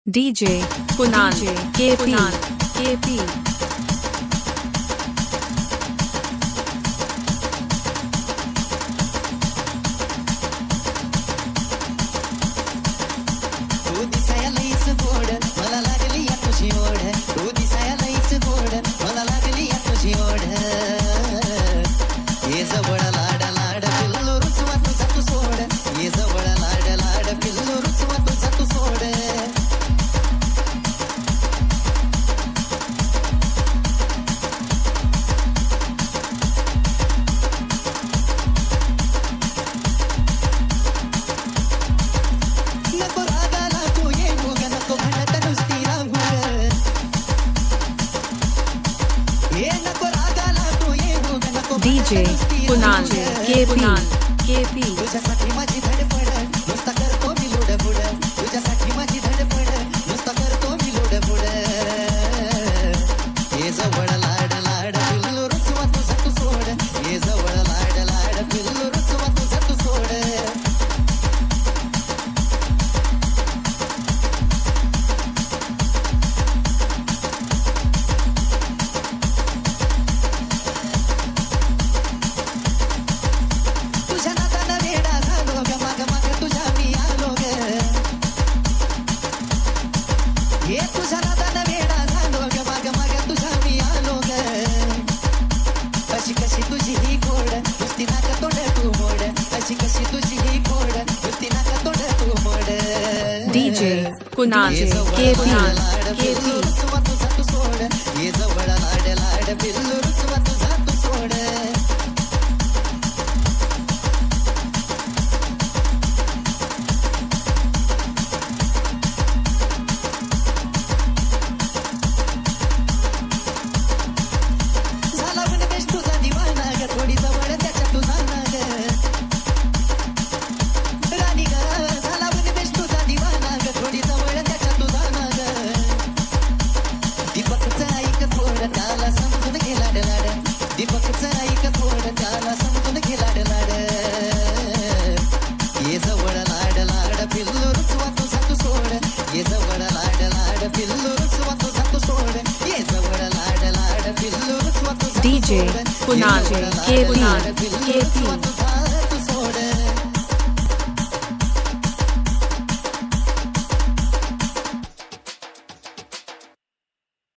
DJ Kunal KP तू दिसायला लईच गोड मला लागली या तुझी ओढ तू दिसायला लईच गोड मला लागली या तुझी ओढ ये जवळ लाड लाड पिल्लू रुसवा तुझा तू सोड ये जवळ लाड लाड पिल्लू रुसवा तुझा तू सोड नको रागाला तू ये मुग नको म्हणत नुसती रांगू ये नको रागाला तू ये मुग नको DJ Kunal KP तुझ्यासाठी माझी धडपड नुसता करतो मी लोडबुड तुझ्यासाठी माझी धडपड नुसता करतो मी लोडबुड ये जवळ लाड लाड पिल्लू रुसवा तुझा तू सोड ये जवळ लाड लाड पिल्लू रुसवा तुझा तू सोड तुझ्या नादानं वेडा झालो ग माग माग तुझ्या मी आलो ग ये तुझ्या नादानं वेडा झालो ग माग माग तुझ्या मी आलो ग कशी कशी तुझी ही गोड नुसती नाका तोंड तू मोड कशी कशी तुझी ही गोड नुसती नाका तोंड तू मोड DJ Kunal ये जवळ KP लाड पिल्लू रुसवा तुझा तू सोड ये जवळ लाड लाड पिल्लू रुसवा तुझा तू सोड झाला वेश तुझा दिवाना ग थोडी जवळ त्याच्या तुझा ना ग राणी ग झाला वेश तुझा दिवाना ग थोडी जवळ त्याच्या तुझा ना ग दीपकचं ऐक थोडं त्याला समजून घे लाड लाड दीपकचं ऐक थोडं त्याला समजून घे लाड लाड ये जवळ लाड लाड पिल्लू रुसवा तुझा तू सोड ये जवळ लाड लाड पिल्लू रुसवा तुझा तू सोड ये जवळ लाड लाड पिल्लू रुसवा तुझा तू DJ सोड. Kunal ये जवळ लाड KP लाड पिल्लू रुसवा तुझा